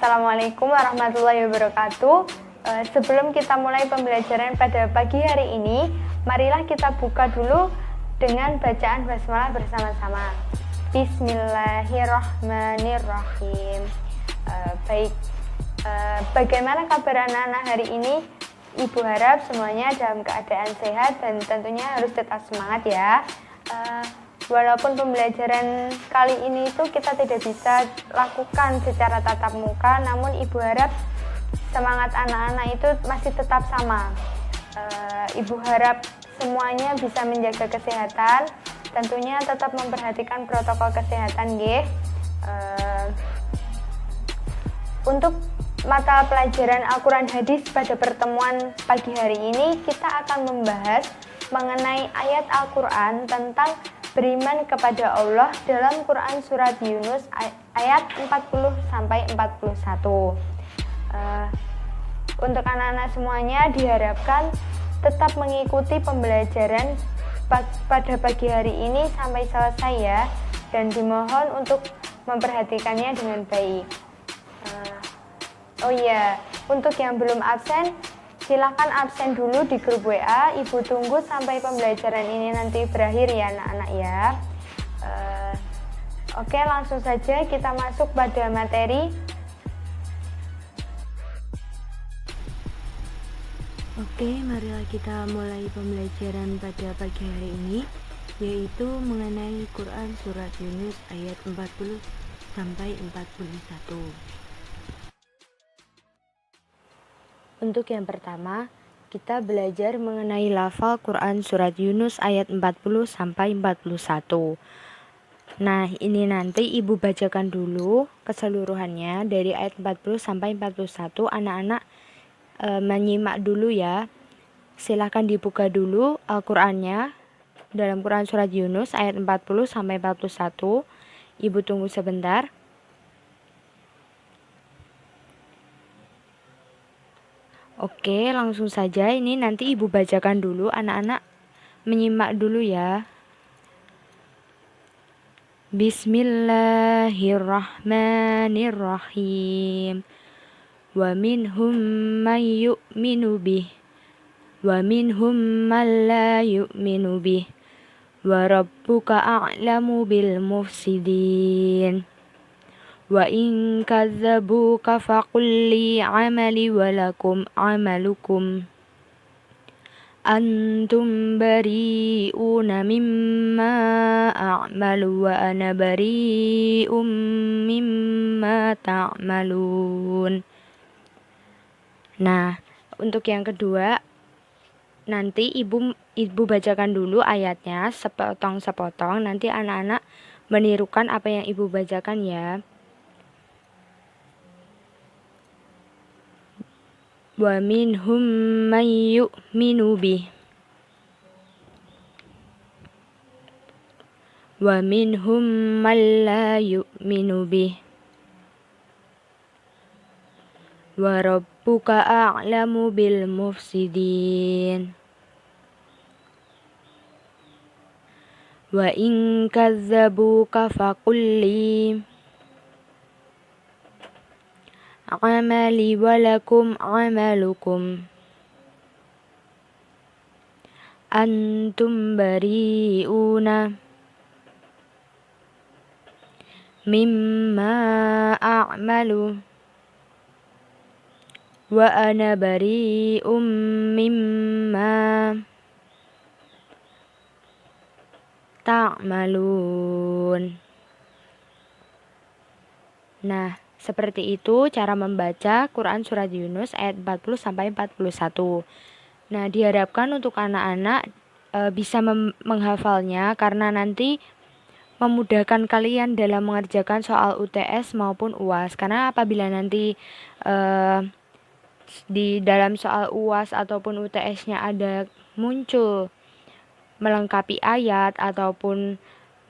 Assalamualaikum warahmatullahi wabarakatuh. Sebelum kita mulai pembelajaran pada pagi hari ini, marilah kita buka dulu dengan bacaan basmalah bersama-sama. Bismillahirrahmanirrahim. Bagaimana kabar anak-anak hari ini? Ibu harap semuanya dalam keadaan sehat dan tentunya harus tetap semangat ya. Walaupun pembelajaran kali ini itu kita tidak bisa lakukan secara tatap muka, namun Ibu harap semangat anak-anak itu masih tetap sama. Ibu harap semuanya bisa menjaga kesehatan, tentunya tetap memperhatikan protokol kesehatan, nggih. Untuk mata pelajaran Al-Quran Hadis pada pertemuan pagi hari ini, kita akan membahas mengenai ayat Al-Quran tentang beriman kepada Allah dalam Quran Surat Yunus ayat 40-41. Untuk anak-anak semuanya diharapkan tetap mengikuti pembelajaran pada pagi hari ini sampai selesai ya, dan dimohon untuk memperhatikannya dengan baik. Oh iya, untuk yang belum absen, silakan absen dulu di grup WA. Ibu tunggu sampai pembelajaran ini nanti berakhir ya anak-anak ya. Oke, langsung saja kita masuk pada materi. Oke, marilah kita mulai pembelajaran pada pagi hari ini, yaitu mengenai Quran Surat Yunus ayat 40 sampai 41. Untuk yang pertama, kita belajar mengenai lafal Quran Surat Yunus ayat 40 sampai 41. Nah, ini nanti Ibu bacakan dulu keseluruhannya dari ayat 40 sampai 41. Anak-anak menyimak dulu ya. Silahkan dibuka dulu Al-Qur'annya dalam Quran Surat Yunus ayat 40 sampai 41. Ibu tunggu sebentar. Oke, langsung saja ini nanti Ibu bacakan dulu, anak-anak menyimak dulu ya. Bismillahirrahmanirrahim. Wa minhum man yu'minu bih wa minhum man la yu'minu bih wa rabbuka a'lamu bil mufsidin. Wa in kadzabuka faqul li 'amali wa lakum 'amalukum antum bari'una mimma a'malu wa ana bari'um mimma ta'malun. Nah, untuk yang kedua nanti ibu bacakan dulu ayatnya sepotong-sepotong, nanti anak-anak menirukan apa yang Ibu bacakan ya. Wa minhum man yu'minu bih wa minhum man la yu'minu bih wa rabbuka a'lamu bil mufsidin. Wa in kadzabuka faqul li amali wa lakum amalukum antum bari'una mimma a'malu wa ana bari'um mimma ta'malun. Nah, seperti itu cara membaca Quran Surat Yunus ayat 40 sampai 41. Nah, diharapkan untuk anak-anak bisa menghafalnya karena nanti memudahkan kalian dalam mengerjakan soal UTS maupun UAS. Karena apabila nanti di dalam soal UAS ataupun UTS-nya ada muncul melengkapi ayat ataupun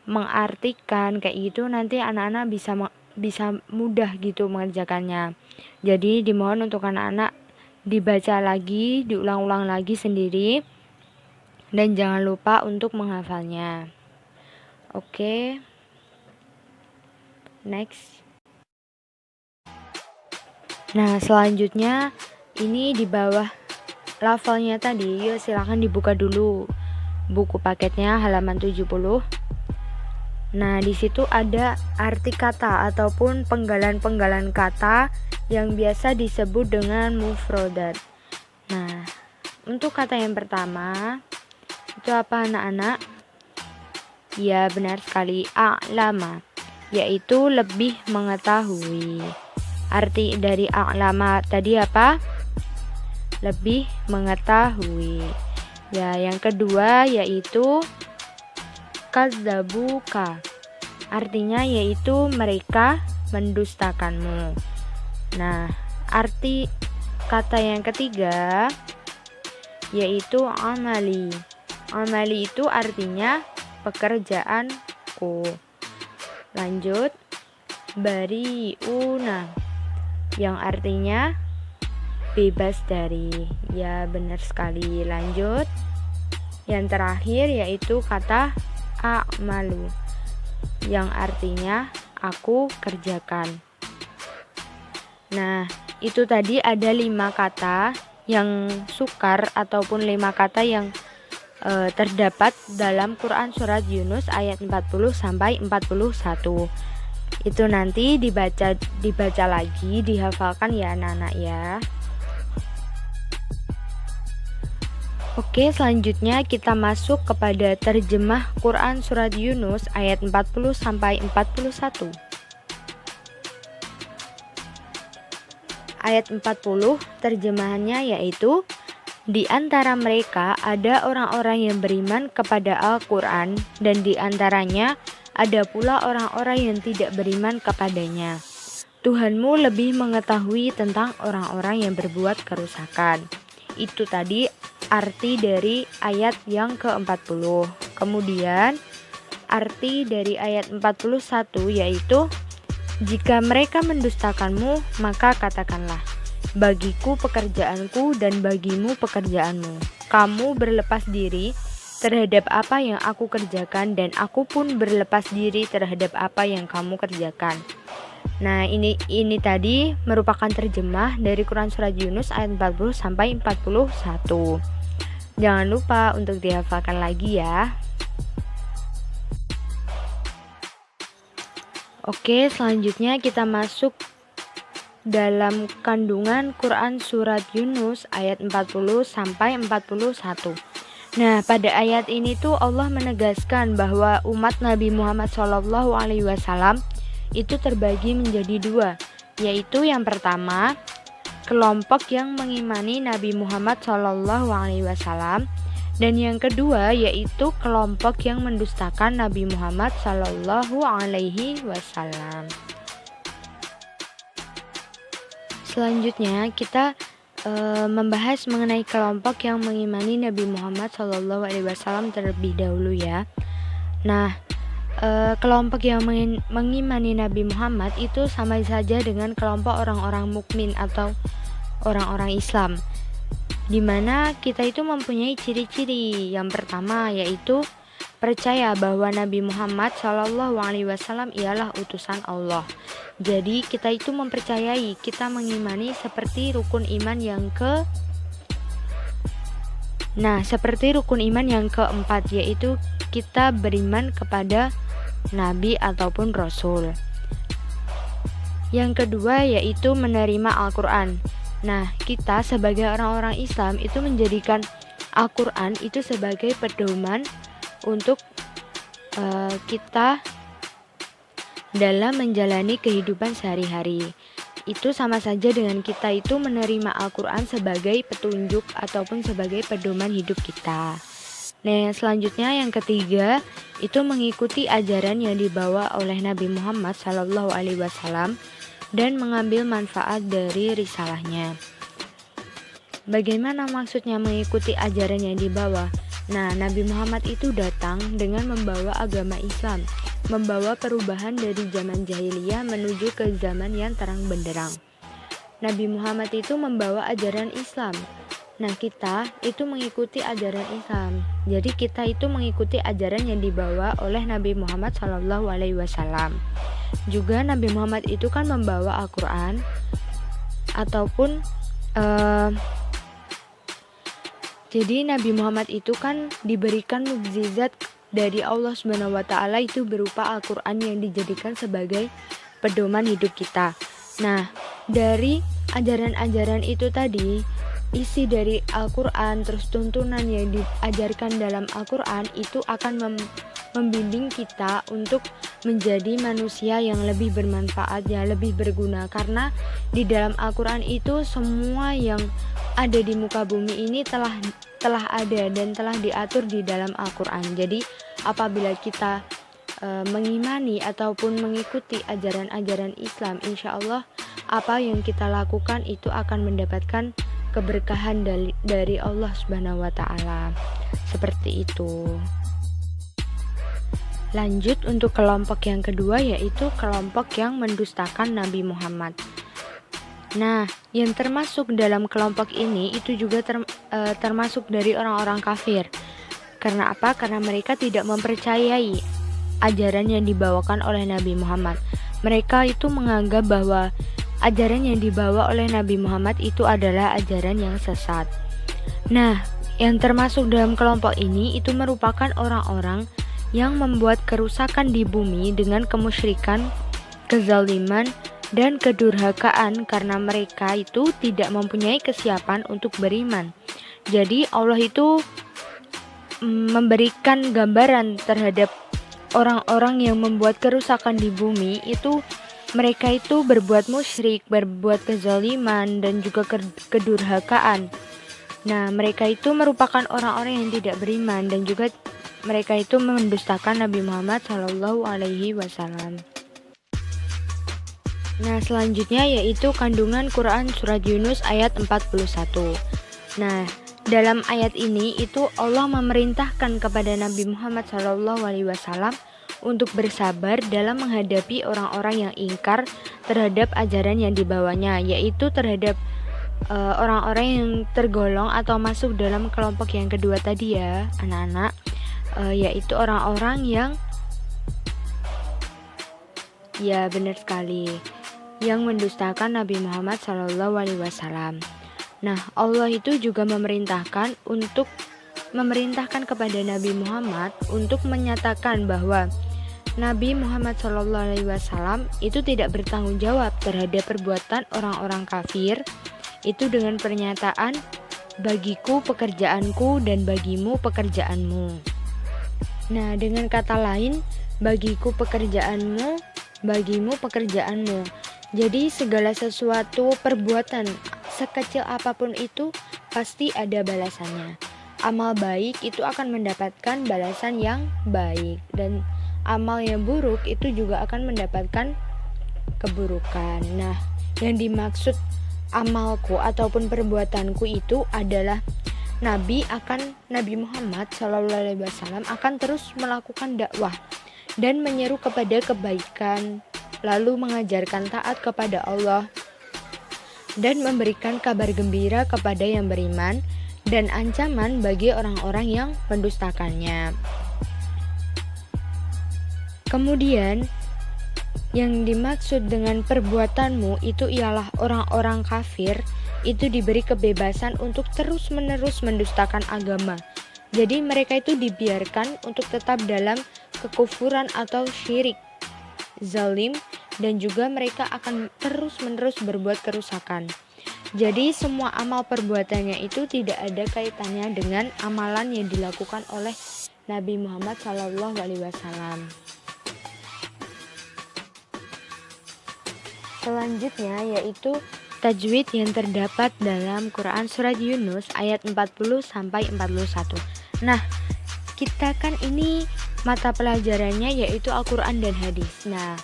mengartikan kayak gitu, nanti anak-anak bisa mudah gitu mengerjakannya. Jadi dimohon untuk anak-anak dibaca lagi, diulang-ulang lagi sendiri, dan jangan lupa untuk menghafalnya. Oke, next. Nah, selanjutnya ini di bawah levelnya tadi, yuk silakan dibuka dulu buku paketnya halaman 70. Nah, di situ ada arti kata ataupun penggalan-penggalan kata yang biasa disebut dengan mufrodat. Nah, untuk kata yang pertama itu apa anak-anak? Ya, benar sekali, a'lama, yaitu lebih mengetahui. Arti dari a'lama tadi apa? Lebih mengetahui. Ya, yang kedua yaitu kadzabuka, artinya yaitu mereka mendustakanmu. Nah, arti kata yang ketiga yaitu amali. Amali itu artinya pekerjaanku. Lanjut, bariuna, yang artinya bebas dari. Ya, benar sekali. Lanjut, yang terakhir yaitu kata a'malu, yang artinya aku kerjakan. Nah, itu tadi ada 5 kata yang sukar ataupun 5 kata yang terdapat dalam Quran surat Yunus ayat 40 sampai 41. Itu nanti dibaca lagi, dihafalkan ya anak-anak ya. Oke, selanjutnya kita masuk kepada terjemah Quran surat Yunus ayat 40 sampai 41. Ayat 40 terjemahannya yaitu, di antara mereka ada orang-orang yang beriman kepada Al-Quran, dan di antaranya ada pula orang-orang yang tidak beriman kepadanya. Tuhanmu lebih mengetahui tentang orang-orang yang berbuat kerusakan. Itu tadi arti dari ayat yang ke-40. Kemudian arti dari ayat 41 yaitu, jika mereka mendustakanmu, maka katakanlah, bagiku pekerjaanku dan bagimu pekerjaanmu. Kamu berlepas diri terhadap apa yang aku kerjakan, dan aku pun berlepas diri terhadap apa yang kamu kerjakan. Nah, ini tadi merupakan terjemah dari Quran surat Yunus ayat 40 sampai 41. Jangan lupa untuk dihafalkan lagi ya. Oke, selanjutnya kita masuk dalam kandungan Quran surat Yunus ayat 40 sampai 41. Nah, pada ayat ini tuh Allah menegaskan bahwa umat Nabi Muhammad SAW itu terbagi menjadi 2, yaitu yang pertama, kelompok yang mengimani Nabi Muhammad SAW, dan yang kedua yaitu kelompok yang mendustakan Nabi Muhammad SAW. Selanjutnya kita membahas mengenai kelompok yang mengimani Nabi Muhammad SAW terlebih dahulu ya. Nah, kelompok yang mengimani Nabi Muhammad itu sama saja dengan kelompok orang-orang mukmin atau orang-orang Islam, di mana kita itu mempunyai ciri-ciri. Yang pertama yaitu percaya bahwa Nabi Muhammad SAW ialah utusan Allah. Jadi kita itu mempercayai, kita mengimani seperti rukun iman yang keempat, yaitu kita beriman kepada Nabi ataupun Rasul. Yang kedua yaitu menerima Al-Quran. Nah, kita sebagai orang-orang Islam itu menjadikan Al-Quran itu sebagai pedoman untuk kita dalam menjalani kehidupan sehari-hari. Itu sama saja dengan kita itu menerima Al-Quran sebagai petunjuk ataupun sebagai pedoman hidup kita. Nah, selanjutnya yang ketiga itu mengikuti ajaran yang dibawa oleh Nabi Muhammad SAW dan mengambil manfaat dari risalahnya. Bagaimana maksudnya mengikuti ajaran yang dibawa? Nah, Nabi Muhammad itu datang dengan membawa agama Islam, membawa perubahan dari zaman jahiliyah menuju ke zaman yang terang benderang. Nabi Muhammad itu membawa ajaran Islam. Nah, kita itu mengikuti ajaran Islam. Jadi kita itu mengikuti ajaran yang dibawa oleh Nabi Muhammad SAW. Juga Nabi Muhammad itu kan membawa Al-Quran. ataupun jadi Nabi Muhammad itu kan diberikan mukjizat dari Allah Subhanahu wa taala itu berupa Al-Qur'an yang dijadikan sebagai pedoman hidup kita. Nah, dari ajaran-ajaran itu tadi, isi dari Al-Qur'an terus tuntunan yang diajarkan dalam Al-Qur'an itu akan membimbing kita untuk menjadi manusia yang lebih bermanfaat, yang lebih berguna, karena di dalam Al-Qur'an itu semua yang ada di muka bumi ini telah ada dan telah diatur di dalam Al-Qur'an. Jadi apabila kita mengimani ataupun mengikuti ajaran-ajaran Islam, insya Allah apa yang kita lakukan itu akan mendapatkan keberkahan dari Allah Subhanahu wa taala. Seperti itu. Lanjut untuk kelompok yang kedua, yaitu kelompok yang mendustakan Nabi Muhammad. Nah, yang termasuk dalam kelompok ini itu juga termasuk dari orang-orang kafir. Karena apa? Karena mereka tidak mempercayai ajaran yang dibawakan oleh Nabi Muhammad. Mereka itu menganggap bahwa ajaran yang dibawa oleh Nabi Muhammad itu adalah ajaran yang sesat. Nah, yang termasuk dalam kelompok ini itu merupakan orang-orang yang membuat kerusakan di bumi dengan kemusyrikan, kezaliman, dan kedurhakaan karena mereka itu tidak mempunyai kesiapan untuk beriman. Jadi Allah itu memberikan gambaran terhadap orang-orang yang membuat kerusakan di bumi itu mereka itu berbuat musyrik, berbuat kezaliman, dan juga kedurhakaan. Nah, mereka itu merupakan orang-orang yang tidak beriman dan juga mereka itu mendustakan Nabi Muhammad Shallallahu Alaihi Wasallam. Nah, selanjutnya yaitu kandungan Quran Surat Yunus ayat 41. Nah, dalam ayat ini itu Allah memerintahkan kepada Nabi Muhammad SAW untuk bersabar dalam menghadapi orang-orang yang ingkar terhadap ajaran yang dibawanya, yaitu terhadap orang-orang yang tergolong atau masuk dalam kelompok yang kedua tadi ya, anak-anak, yaitu orang-orang yang ya benar sekali yang mendustakan Nabi Muhammad SAW. Nah, Allah itu juga memerintahkan kepada Nabi Muhammad untuk menyatakan bahwa Nabi Muhammad SAW itu tidak bertanggung jawab terhadap perbuatan orang-orang kafir itu dengan pernyataan bagiku pekerjaanku dan bagimu pekerjaanmu. Nah, dengan kata lain, bagiku pekerjaanmu, bagimu pekerjaanmu. Jadi segala sesuatu perbuatan sekecil apapun itu pasti ada balasannya. Amal baik itu akan mendapatkan balasan yang baik, dan amal yang buruk itu juga akan mendapatkan keburukan. Nah, yang dimaksud amalku ataupun perbuatanku itu adalah Nabi Muhammad SAW akan terus melakukan dakwah dan menyeru kepada kebaikan, lalu mengajarkan taat kepada Allah dan memberikan kabar gembira kepada yang beriman dan ancaman bagi orang-orang yang mendustakannya. Kemudian yang dimaksud dengan perbuatanmu itu ialah orang-orang kafir itu diberi kebebasan untuk terus-menerus mendustakan agama. Jadi mereka itu dibiarkan untuk tetap dalam kekufuran atau syirik, zalim, dan juga mereka akan terus-menerus berbuat kerusakan. Jadi semua amal perbuatannya itu tidak ada kaitannya dengan amalan yang dilakukan oleh Nabi Muhammad SAW. Selanjutnya yaitu tajwid yang terdapat dalam Quran Surat Yunus ayat 40-41. Nah, kita kan ini mata pelajarannya yaitu Al-Quran dan Hadis. Nah,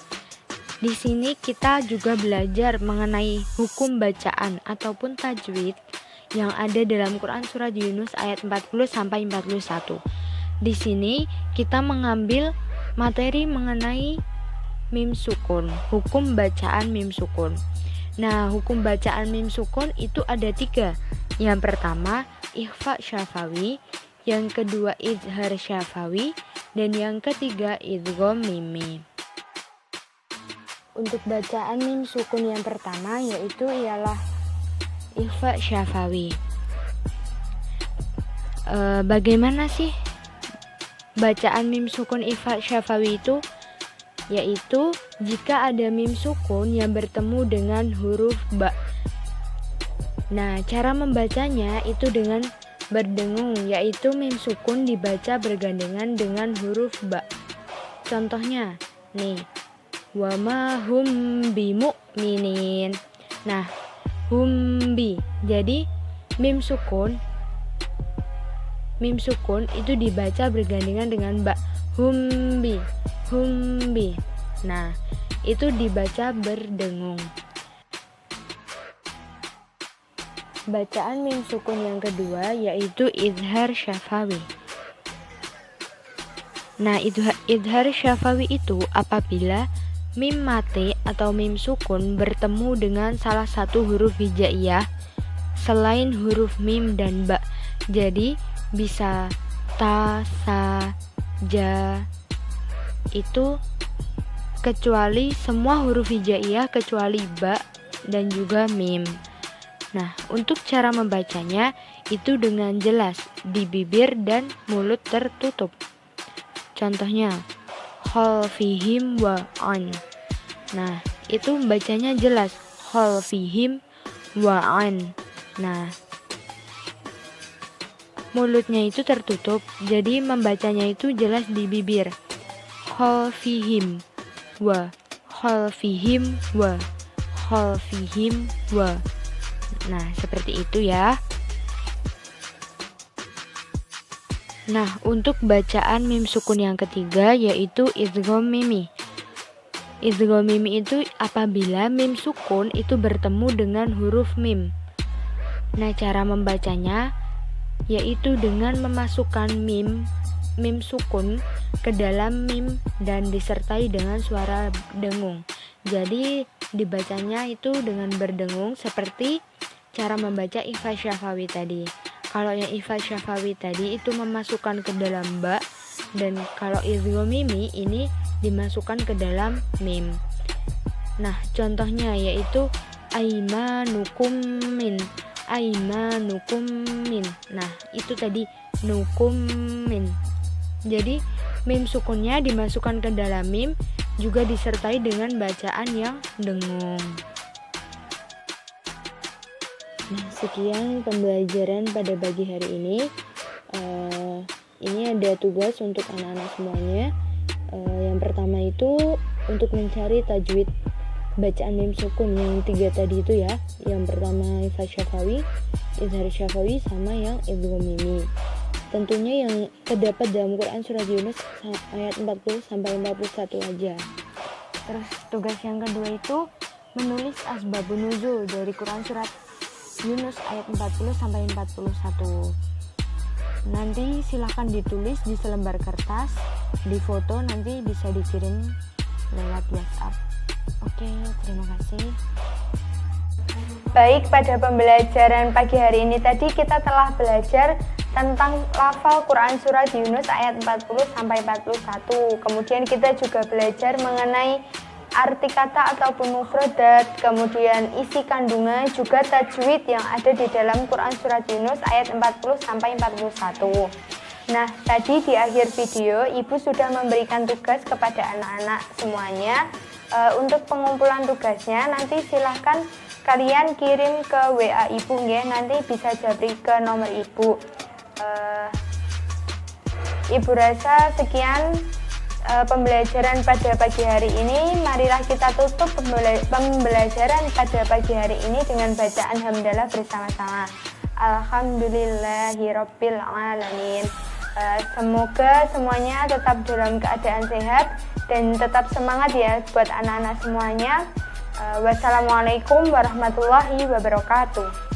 di sini kita juga belajar mengenai hukum bacaan ataupun tajwid yang ada dalam Quran Surat Yunus ayat 40-41. Di sini kita mengambil materi mengenai mim sukun, hukum bacaan mim sukun. Nah, hukum bacaan mim sukun itu ada 3. Yang pertama, ikhfa syafawi, yang kedua izhar syafawi, dan yang ketiga idgham mimi. Untuk bacaan mim sukun yang pertama yaitu ialah ikhfa syafawi. Bagaimana sih bacaan mim sukun ikhfa syafawi itu? Yaitu jika ada mim sukun yang bertemu dengan huruf ba. Nah, cara membacanya itu dengan berdengung, yaitu mim sukun dibaca bergandengan dengan huruf ba. Contohnya, nih, wa ma hum bi mu'minin. Nah, hum bi. Jadi mim sukun itu dibaca bergandengan dengan ba. Hum bi. Nah, itu dibaca berdengung. Bacaan mim sukun yang kedua yaitu idhar syafawi. Nah, idhar syafawi itu apabila mim mate atau mim sukun bertemu dengan salah satu huruf hijaiyah selain huruf mim dan ba. Jadi bisa ta, sa, ja itu kecuali semua huruf hijaiyah kecuali ba dan juga mim. Nah, untuk cara membacanya itu dengan jelas di bibir dan mulut tertutup. Contohnya, hal fihim wa an. Nah, itu bacanya jelas, hal fihim wa an. Nah, mulutnya itu tertutup, jadi membacanya itu jelas di bibir. Hal fihim wa, hal fihim wa, hal fihim wa. Nah, seperti itu ya. Nah, untuk bacaan mim sukun yang ketiga yaitu idgham mimi. Idgham mimi itu apabila mim sukun itu bertemu dengan huruf mim. Nah, cara membacanya yaitu dengan memasukkan mim sukun ke dalam mim dan disertai dengan suara dengung. Jadi dibacanya itu dengan berdengung seperti cara membaca ikhfa syafawi tadi. Kalau yang ikhfa syafawi tadi itu memasukkan ke dalam ba, dan kalau idgham mimi ini dimasukkan ke dalam mim. Nah, contohnya yaitu aimanukum min. Nah, itu tadi nukum min. Jadi mim sukunnya dimasukkan ke dalam mim juga disertai dengan bacaan yang dengung. Nah, sekian pembelajaran pada pagi hari ini. Ini ada tugas untuk anak-anak semuanya. Yang pertama itu untuk mencari tajwid bacaan mim sukun yang 3 tadi itu ya. Yang pertama ikhfa syafawi, idhar syafawi, sama yang idgham mimi. Tentunya yang terdapat dalam Quran surat Yunus ayat 40 sampai 41 aja. Terus tugas yang kedua itu menulis asbabun nuzul dari Quran surat Yunus ayat 40 sampai 41. Nanti silahkan ditulis di selembar kertas, di foto, nanti bisa dikirim lewat WhatsApp. Oke, terima kasih. Baik, pada pembelajaran pagi hari ini tadi kita telah belajar tentang lafal Quran surat Yunus ayat 40 sampai 41. Kemudian kita juga belajar mengenai arti kata ataupun mufradat, kemudian isi kandungan, juga tajwid yang ada di dalam Quran surat Yunus ayat 40 sampai 41. Nah, tadi di akhir video Ibu sudah memberikan tugas kepada anak-anak semuanya. Untuk pengumpulan tugasnya nanti silahkan kalian kirim ke WA Ibu ya, nanti bisa japri ke nomor Ibu. Ibu rasa sekian pembelajaran pada pagi hari ini. Marilah kita tutup pembelajaran pada pagi hari ini dengan bacaan hamdalah bersama-sama. Alhamdulillahirabbil alamin. Semoga semuanya tetap dalam keadaan sehat dan tetap semangat ya buat anak-anak semuanya. Wassalamualaikum warahmatullahi wabarakatuh.